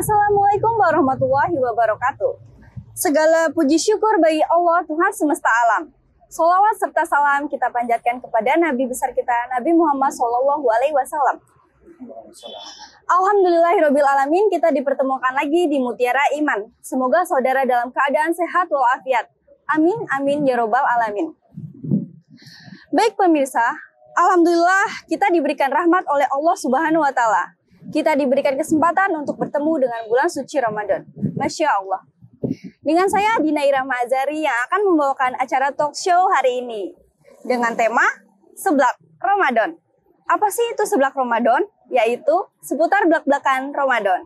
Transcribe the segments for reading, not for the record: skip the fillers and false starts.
Assalamualaikum warahmatullahi wabarakatuh. Segala puji syukur bagi Allah Tuhan semesta alam. Sholawat serta salam kita panjatkan kepada Nabi besar kita, Nabi Muhammad SAW. Alhamdulillahirabbil alamin, kita dipertemukan lagi di Mutiara Iman. Semoga saudara dalam keadaan sehat walafiat. Amin amin ya robbal alamin. Baik pemirsa, alhamdulillah kita diberikan rahmat oleh Allah Subhanahu wa taala. Kita diberikan kesempatan untuk bertemu dengan bulan suci Ramadan. Masya Allah. Dengan saya Dina Irama Azari yang akan membawakan acara talk show hari ini dengan tema Seblak Ramadan. Apa sih itu Seblak Ramadan? Yaitu seputar belak-belakan Ramadan.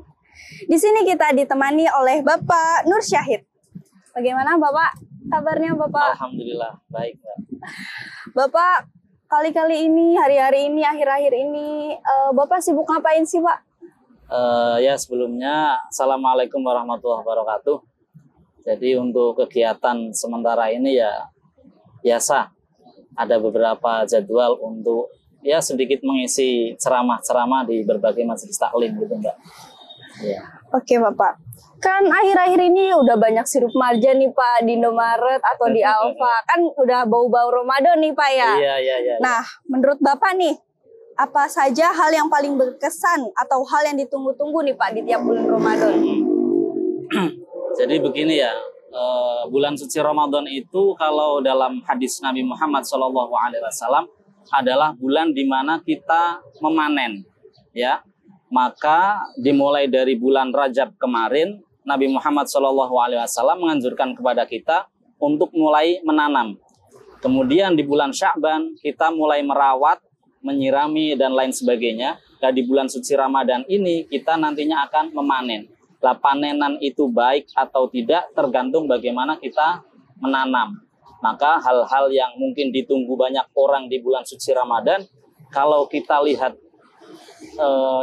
Di sini kita ditemani oleh Bapak Nur Syahid. Bagaimana Bapak? Kabarnya Bapak? Alhamdulillah, baik Mbak. Bapak, kali-kali ini, hari-hari ini, akhir-akhir ini, Bapak sibuk ngapain sih Pak? Ya sebelumnya, Assalamualaikum warahmatullahi wabarakatuh. Jadi untuk kegiatan sementara ini ya biasa. Ada beberapa jadwal untuk ya sedikit mengisi ceramah-ceramah di berbagai majelis taklim gitu Mbak. Ya. Oke Bapak. Kan akhir-akhir ini udah banyak sirup marjan nih Pak di Indomaret atau di Alfa. Kan udah bau-bau Ramadan nih Pak ya. Iya. Nah, menurut Bapak nih, apa saja hal yang paling berkesan atau hal yang ditunggu-tunggu nih Pak di tiap bulan Ramadan? Jadi begini ya, bulan suci Ramadan itu kalau dalam hadis Nabi Muhammad SAW adalah bulan di mana kita memanen, ya. Maka dimulai dari bulan Rajab kemarin, Nabi Muhammad SAW menganjurkan kepada kita untuk mulai menanam. Kemudian di bulan Sya'ban kita mulai merawat, menyirami dan lain sebagainya. Dan di bulan suci Ramadan ini kita nantinya akan memanen. Lah panenan itu baik atau tidak tergantung bagaimana kita menanam. Maka hal-hal yang mungkin ditunggu banyak orang di bulan suci Ramadan, kalau kita lihat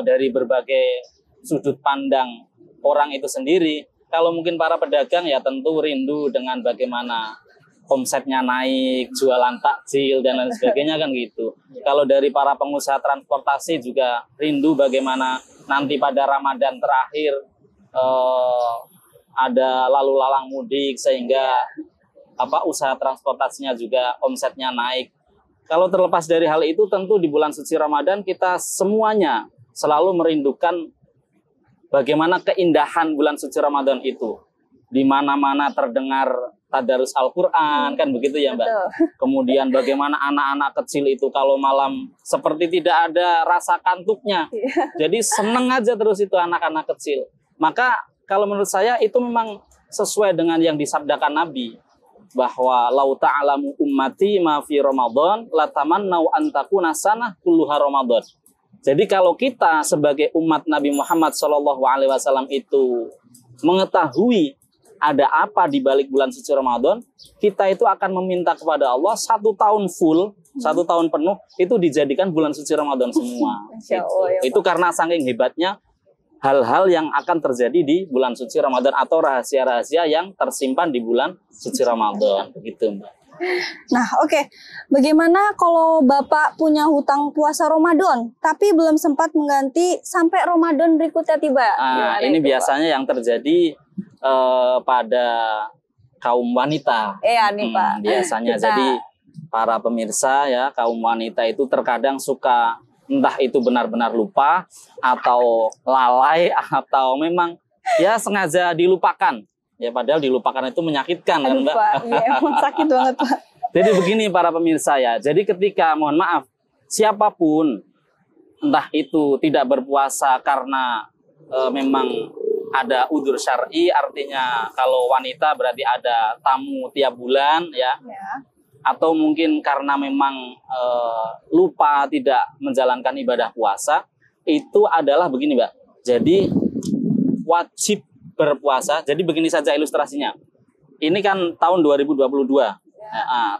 dari berbagai sudut pandang orang itu sendiri, kalau mungkin para pedagang ya tentu rindu dengan bagaimana omsetnya naik, jualan takjil dan lain sebagainya kan gitu. Kalau dari para pengusaha transportasi juga rindu bagaimana nanti pada Ramadan terakhir ada lalu lalang mudik sehingga usaha transportasinya juga omsetnya naik. Kalau terlepas dari hal itu, tentu di bulan suci Ramadan kita semuanya selalu merindukan bagaimana keindahan bulan suci Ramadan itu. Di mana-mana terdengar tadarus Al-Quran, kan begitu ya Mbak? Betul. Kemudian bagaimana anak-anak kecil itu kalau malam seperti tidak ada rasa kantuknya. Jadi seneng aja terus itu anak-anak kecil. Maka kalau menurut saya itu memang sesuai dengan yang disabdakan Nabi. Bahwa lau ta'alamu ummati ma fi Ramadan latamannau an takuna sanah kulluha Ramadan. Jadi kalau kita sebagai umat Nabi Muhammad SAW itu mengetahui ada apa di balik bulan suci Ramadan, kita itu akan meminta kepada Allah 1 tahun full, 1 tahun penuh itu dijadikan bulan suci Ramadan semua. Itu karena saking hebatnya hal-hal yang akan terjadi di bulan suci Ramadan atau rahasia-rahasia yang tersimpan di bulan suci Ramadan, begitu Mbak. Nah, oke. Bagaimana kalau Bapak punya hutang puasa Ramadan, tapi belum sempat mengganti sampai Ramadan berikutnya tiba? Ini biasanya Pak yang terjadi pada kaum wanita. Iya nih Pak. Biasanya jadi para pemirsa ya, kaum wanita itu terkadang suka entah itu benar-benar lupa atau lalai atau memang ya sengaja dilupakan. Ya padahal dilupakan itu menyakitkan kan Mbak. Iya, emang sakit banget Pak. Jadi begini para pemirsa ya. Jadi ketika mohon maaf siapapun entah itu tidak berpuasa karena memang ada udzur syar'i, artinya kalau wanita berarti ada tamu tiap bulan ya. Atau mungkin karena memang lupa tidak menjalankan ibadah puasa, itu adalah begini Mbak. Jadi wajib berpuasa. Jadi begini saja ilustrasinya. Ini kan tahun 2022.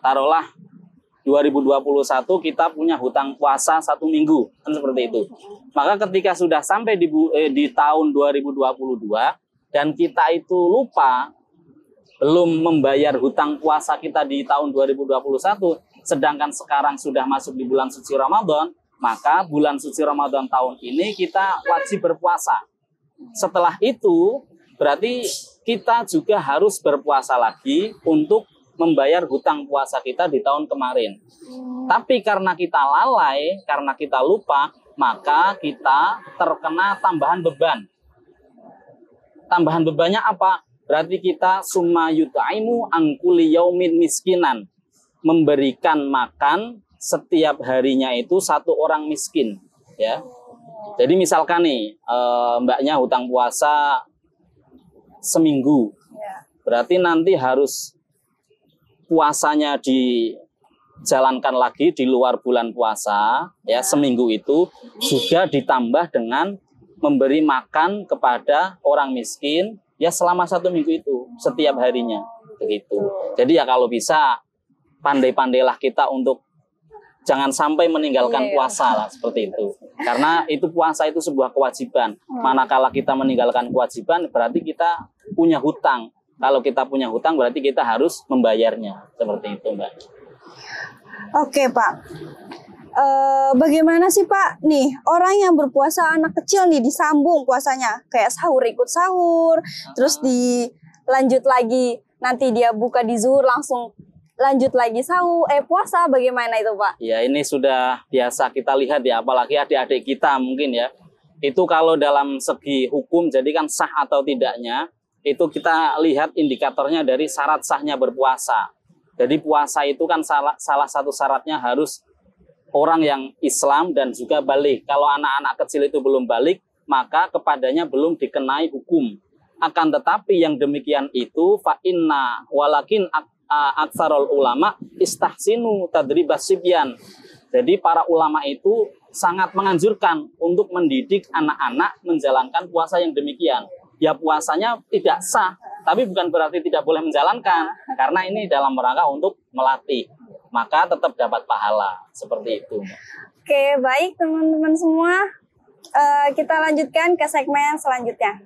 Taruhlah 2021 kita punya hutang puasa 1 minggu, kan seperti itu. Maka ketika sudah sampai di tahun 2022 dan kita itu lupa belum membayar hutang puasa kita di tahun 2021, sedangkan sekarang sudah masuk di bulan suci Ramadan, maka bulan suci Ramadan tahun ini kita wajib berpuasa. Setelah itu berarti kita juga harus berpuasa lagi untuk membayar hutang puasa kita di tahun kemarin. Tapi karena kita lalai, karena kita lupa, maka kita terkena tambahan beban. Tambahan bebannya apa? Berarti kita summa yutaimu angkuli yaumin miskinan. Memberikan makan setiap harinya itu satu orang miskin. Ya. Jadi misalkan nih, mbaknya hutang puasa seminggu. Berarti nanti harus puasanya dijalankan lagi di luar bulan puasa, ya seminggu itu juga ditambah dengan memberi makan kepada orang miskin ya selama 1 minggu itu setiap harinya begitu. Jadi ya kalau bisa pandai-pandailah kita untuk jangan sampai meninggalkan puasa lah seperti itu. Karena itu puasa itu sebuah kewajiban. Manakala kita meninggalkan kewajiban berarti kita punya hutang. Kalau kita punya hutang berarti kita harus membayarnya. Seperti itu, Mbak. Oke, Pak. Bagaimana sih, Pak? Nih, orang yang berpuasa anak kecil nih disambung puasanya. Kayak sahur ikut sahur, terus dilanjut lagi. Nanti dia buka di zuhur langsung lanjut lagi sahur, puasa, bagaimana itu, Pak? Ya, ini sudah biasa kita lihat ya, apalagi adik-adik kita mungkin ya. Itu kalau dalam segi hukum, jadi kan sah atau tidaknya, itu kita lihat indikatornya dari syarat sahnya berpuasa. Jadi puasa itu kan salah satu syaratnya harus orang yang Islam dan juga balik. Kalau anak-anak kecil itu belum balik, maka kepadanya belum dikenai hukum. Akan tetapi yang demikian itu, fa inna walakin aksarul ulama istahsinu tadribas sibyan. Jadi para ulama itu sangat menganjurkan untuk mendidik anak-anak menjalankan puasa yang demikian. Ya puasanya tidak sah, tapi bukan berarti tidak boleh menjalankan. Karena ini dalam rangka untuk melatih. Maka tetap dapat pahala. Seperti itu. Oke, baik teman-teman semua. Kita lanjutkan ke segmen selanjutnya.